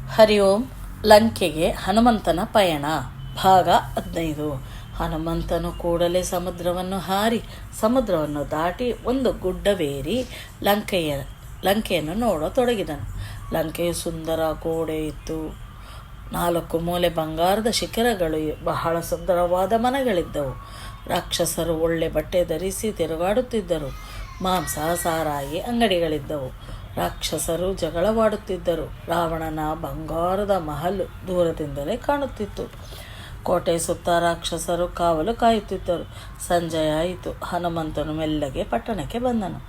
ಹರಿ ಓಂ. ಲಂಕೆಗೆ ಹನುಮಂತನ ಪಯಣ ಭಾಗ 15. ಹನುಮಂತನು ಕೂಡಲೇ ಸಮುದ್ರವನ್ನು ಹಾರಿ ಸಮುದ್ರವನ್ನು ದಾಟಿ ಒಂದು ಗುಡ್ಡವೇರಿ ಲಂಕೆಯನ್ನು ನೋಡತೊಡಗಿದನು. ಲಂಕೆಯು ಸುಂದರ ಗೋಡೆ ಇತ್ತು. 4 ಮೂಲೆ ಬಂಗಾರದ ಶಿಖರಗಳು, ಬಹಳ ಸುಂದರವಾದ ಮನೆಗಳಿದ್ದವು. ರಾಕ್ಷಸರು ಒಳ್ಳೆ ಬಟ್ಟೆ ಧರಿಸಿ ತಿರುಗಾಡುತ್ತಿದ್ದರು. ಮಾಂಸ ಸಾರಾಯಿ ಅಂಗಡಿಗಳಿದ್ದವು. ರಾಕ್ಷಸರು ಜಗಳವಾಡುತ್ತಿದ್ದರು. ರಾವಣನ ಬಂಗಾರದ ಮಹಲು ದೂರದಿಂದಲೇ ಕಾಣುತ್ತಿತ್ತು. ಕೋಟೆ ಸುತ್ತ ರಾಕ್ಷಸರು ಕಾವಲು ಕಾಯುತ್ತಿದ್ದರು. ಸಂಜೆಯಾಯಿತು. ಹನುಮಂತನು ಮೆಲ್ಲಗೆ ಪಟ್ಟಣಕ್ಕೆ ಬಂದನು.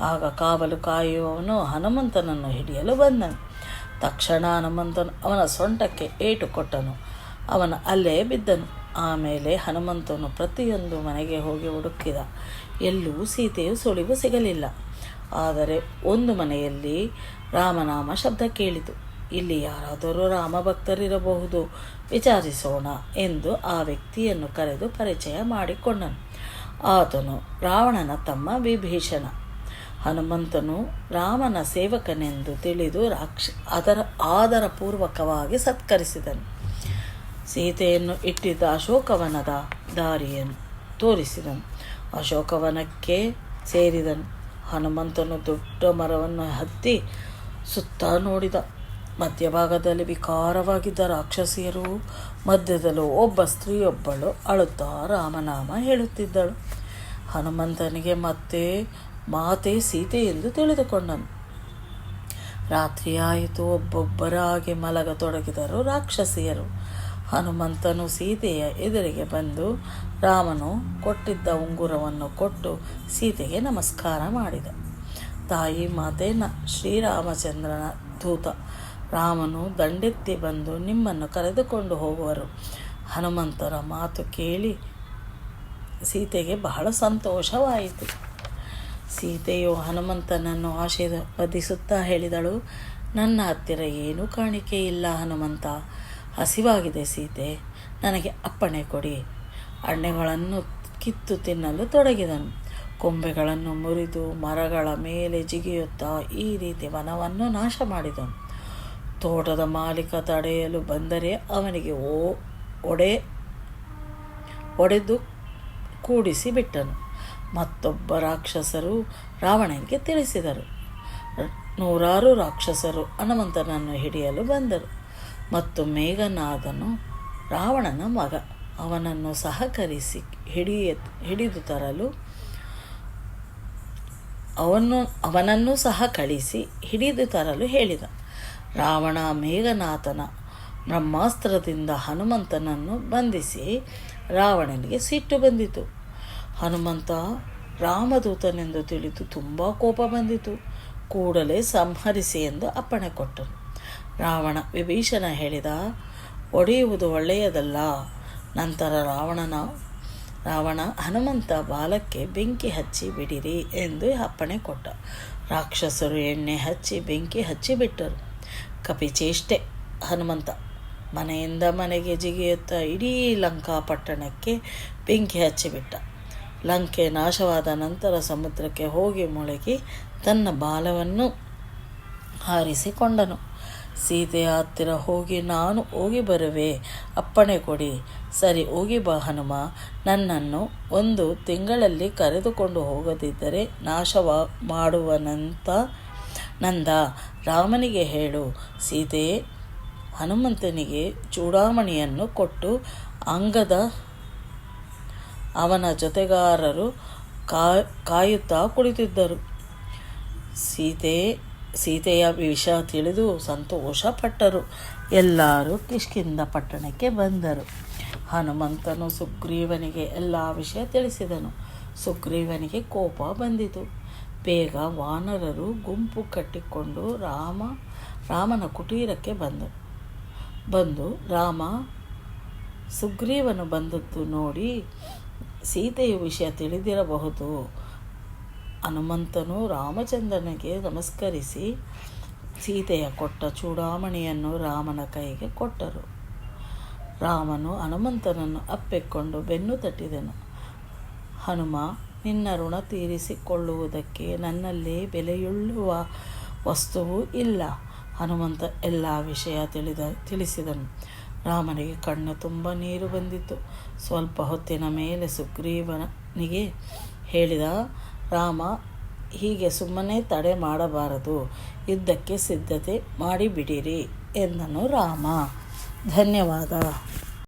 ಆಗ ಕಾವಲು ಕಾಯುವವನು ಹನುಮಂತನನ್ನು ಹಿಡಿಯಲು ಬಂದನು. ತಕ್ಷಣ ಹನುಮಂತನು ಅವನ ಸೊಂಟಕ್ಕೆ ಏಟು ಕೊಟ್ಟನು. ಅವನು ಅಲ್ಲೇ ಬಿದ್ದನು. ಆಮೇಲೆ ಹನುಮಂತನು ಪ್ರತಿಯೊಂದು ಮನೆಗೆ ಹೋಗಿ ಹುಡುಕಿದ. ಎಲ್ಲೂ ಸೀತೆಯು ಸುಳಿವು ಸಿಗಲಿಲ್ಲ. ಆದರೆ ಒಂದು ಮನೆಯಲ್ಲಿ ರಾಮನಾಮ ಶಬ್ದ ಕೇಳಿತು. ಇಲ್ಲಿ ಯಾರಾದರೂ ರಾಮಭಕ್ತರಿರಬಹುದು, ವಿಚಾರಿಸೋಣ ಎಂದು ಆ ವ್ಯಕ್ತಿಯನ್ನು ಕರೆದು ಪರಿಚಯ ಮಾಡಿಕೊಂಡನು. ಆತನು ರಾವಣನ ತಮ್ಮ ವಿಭೀಷಣ. ಹನುಮಂತನು ರಾಮನ ಸೇವಕನೆಂದು ತಿಳಿದು ಆದರಪೂರ್ವಕವಾಗಿ ಸತ್ಕರಿಸಿದನು. ಸೀತೆಯನ್ನು ಇಟ್ಟಿದ್ದ ಅಶೋಕವನದ ದಾರಿಯನ್ನು ತೋರಿಸಿದನು. ಅಶೋಕವನಕ್ಕೆ ಸೇರಿದನು. ಹನುಮಂತನು ದೊಡ್ಡ ಮರವನ್ನು ಹತ್ತಿ ಸುತ್ತ ನೋಡಿದ. ಮಧ್ಯಭಾಗದಲ್ಲಿ ವಿಕಾರವಾಗಿದ್ದ ರಾಕ್ಷಸಿಯರು, ಮಧ್ಯದಲ್ಲೂ ಒಬ್ಬ ಸ್ತ್ರೀಯೊಬ್ಬಳು ಅಳುತ್ತಾ ರಾಮನಾಮ ಹೇಳುತ್ತಿದ್ದಳು. ಹನುಮಂತನಿಗೆ ಮಾತೆ ಸೀತೆ ಎಂದು ತಿಳಿದುಕೊಂಡನು. ರಾತ್ರಿಯಾಯಿತು. ಒಬ್ಬೊಬ್ಬರಾಗಿ ಮಲಗತೊಡಗಿದರು ರಾಕ್ಷಸಿಯರು. ಹನುಮಂತನು ಸೀತೆಯ ಎದುರಿಗೆ ಬಂದು ರಾಮನು ಕೊಟ್ಟಿದ್ದ ಉಂಗುರವನ್ನು ಕೊಟ್ಟು ಸೀತೆಗೆ ನಮಸ್ಕಾರ ಮಾಡಿದ. ತಾಯಿ ಮಾತೇನ ಶ್ರೀರಾಮಚಂದ್ರನ ದೂತ ರಾಮನು ದಂಡೆತ್ತಿ ಬಂದು ನಿಮ್ಮನ್ನು ಕರೆದುಕೊಂಡು ಹೋಗುವರು. ಹನುಮಂತನ ಮಾತು ಕೇಳಿ ಸೀತೆಗೆ ಬಹಳ ಸಂತೋಷವಾಯಿತು. ಸೀತೆಯು ಹನುಮಂತನನ್ನು ಆಶೀರ್ವದಿಸುತ್ತಾ ಹೇಳಿದಳು, ನನ್ನ ಹತ್ತಿರ ಏನೂ ಕಾಣಿಕೆ ಇಲ್ಲ ಹನುಮಂತ. ಹಸಿವಾಗಿದೆ ಸೀತೆ, ನನಗೆ ಅಪ್ಪಣೆ ಕೊಡಿ. ಅಣ್ಣೆಗಳನ್ನು ಕಿತ್ತು ತಿನ್ನಲು ತೊಡಗಿದನು. ಕೊಂಬೆಗಳನ್ನು ಮುರಿದು ಮರಗಳ ಮೇಲೆ ಜಿಗಿಯುತ್ತಾ ಈ ರೀತಿ ವನವನ್ನು ನಾಶ ಮಾಡಿದನು. ತೋಟದ ಮಾಲೀಕ ತಡೆಯಲು ಬಂದರೆ ಅವನಿಗೆ ಒಡೆದು ಕೂಡಿಸಿ ಬಿಟ್ಟನು. ಮತ್ತೊಬ್ಬ ರಾಕ್ಷಸರು ರಾವಣನಿಗೆ ತಿಳಿಸಿದರು. 100 ರಾಕ್ಷಸರು ಹನುಮಂತನನ್ನು ಹಿಡಿಯಲು ಬಂದರು. ಮತ್ತು ಮೇಘನಾದನು ರಾವಣನ ಮಗ. ಅವನನ್ನು ಸಹಕರಿಸಿ ಹಿಡಿದು ತರಲು ಅವನನ್ನು ಸಹ ಕಳಿಸಿ ಹಿಡಿದು ತರಲು ಹೇಳಿದ. ರಾವಣ ಮೇಘನಾಥನ ಬ್ರಹ್ಮಾಸ್ತ್ರದಿಂದ ಹನುಮಂತನನ್ನು ಬಂಧಿಸಿ ರಾವಣನಿಗೆ ಸಿಟ್ಟು ಬಂದಿತು. ಹನುಮಂತ ರಾಮದೂತನೆಂದು ತಿಳಿದು ತುಂಬ ಕೋಪ ಬಂದಿತು. ಕೂಡಲೇ ಸಂಹರಿಸಿ ಎಂದು ಅಪ್ಪಣೆ ಕೊಟ್ಟನು. ರಾವಣ ವಿಭೀಷಣ ಹೇಳಿದ, ಒಡೆಯುವುದು ಒಳ್ಳೆಯದಲ್ಲ. ನಂತರ ರಾವಣ ಹನುಮಂತ ಬಾಲಕ್ಕೆ ಬೆಂಕಿ ಹಚ್ಚಿ ಬಿಡಿರಿ ಎಂದು ಅಪ್ಪಣೆ ಕೊಟ್ಟ. ರಾಕ್ಷಸರು ಎಣ್ಣೆ ಹಚ್ಚಿ ಬೆಂಕಿ ಹಚ್ಚಿಬಿಟ್ಟರು. ಕಪಿಚೇಷ್ಟೆ. ಹನುಮಂತ ಮನೆಯಿಂದ ಮನೆಗೆ ಜಿಗಿಯುತ್ತಾ ಇಡೀ ಲಂಕಾಪಟ್ಟಣಕ್ಕೆ ಬೆಂಕಿ ಹಚ್ಚಿಬಿಟ್ಟ. ಲಂಕೆ ನಾಶವಾದ ನಂತರ ಸಮುದ್ರಕ್ಕೆ ಹೋಗಿ ಮುಳುಗಿ ತನ್ನ ಬಾಲವನ್ನು ಹಾರಿಸಿಕೊಂಡನು. ಸೀತೆಯ ಹತ್ತಿರ ಹೋಗಿ, ನಾನು ಹೋಗಿ ಬರುವೆ, ಅಪ್ಪಣೆ ಕೊಡಿ. ಸರಿ, ಹೋಗಿ ಬಾ ಹನುಮ. ನನ್ನನ್ನು 1 ತಿಂಗಳಲ್ಲಿ ಕರೆದುಕೊಂಡು ಹೋಗದಿದ್ದರೆ ನಾಶ ಮಾಡುವನಂದ ರಾಮನಿಗೆ ಹೇಳು. ಸೀತೆ ಹನುಮಂತನಿಗೆ ಚೂಡಾಮಣಿಯನ್ನು ಕೊಟ್ಟು ಅಂಗದ ಅವನ ಜೊತೆಗಾರರು ಕಾಯುತ್ತಾ ಕುಳಿತಿದ್ದರು. ಸೀತೆಯ ವಿಷಯ ತಿಳಿದು ಸಂತೋಷಪಟ್ಟರು. ಎಲ್ಲರೂ ಕಿಷ್ಕಿಂಧ ಪಟ್ಟಣಕ್ಕೆ ಬಂದರು. ಹನುಮಂತನು ಸುಗ್ರೀವನಿಗೆ ಎಲ್ಲ ವಿಷಯ ತಿಳಿಸಿದನು. ಸುಗ್ರೀವನಿಗೆ ಕೋಪ ಬಂದಿತು. ಬೇಗ ವಾನರರು ಗುಂಪು ಕಟ್ಟಿಕೊಂಡು ರಾಮನ ಕುಟೀರಕ್ಕೆ ಬಂದು ಸುಗ್ರೀವನು ಬಂದದ್ದು ನೋಡಿ ಸೀತೆಯ ವಿಷಯ ತಿಳಿದಿರಬಹುದು. ಹನುಮಂತನು ರಾಮಚಂದ್ರನಿಗೆ ನಮಸ್ಕರಿಸಿ ಸೀತೆಯ ಕೊಟ್ಟ ಚೂಡಾಮಣಿಯನ್ನು ರಾಮನ ಕೈಗೆ ಕೊಟ್ಟರು. ರಾಮನು ಹನುಮಂತನನ್ನು ಅಪ್ಪಿಕೊಂಡು ಬೆನ್ನು ತಟ್ಟಿದನು. ಹನುಮ, ನಿನ್ನ ಋಣ ತೀರಿಸಿಕೊಳ್ಳುವುದಕ್ಕೆ ನನ್ನಲ್ಲಿ ಬೆಲೆಯುಳ್ಳುವ ವಸ್ತುವೂ ಇಲ್ಲ. ಹನುಮಂತ ಎಲ್ಲ ವಿಷಯ ತಿಳಿಸಿದನು. ರಾಮನಿಗೆ ಕಣ್ಣು ತುಂಬ ನೀರು ಬಂದಿತು. ಸ್ವಲ್ಪ ಹೊತ್ತಿನ ಮೇಲೆ ಸುಗ್ರೀವನಿಗೆ ಹೇಳಿದ, ರಾಮ, ಹೀಗೆ ಸುಮ್ಮನೆ ತಡೆ ಮಾಡಬಾರದು, ಯುದ್ಧಕ್ಕೆ ಸಿದ್ಧತೆ ಮಾಡಿಬಿಡಿರಿ ಎಂದನು ರಾಮ. ಧನ್ಯವಾದ.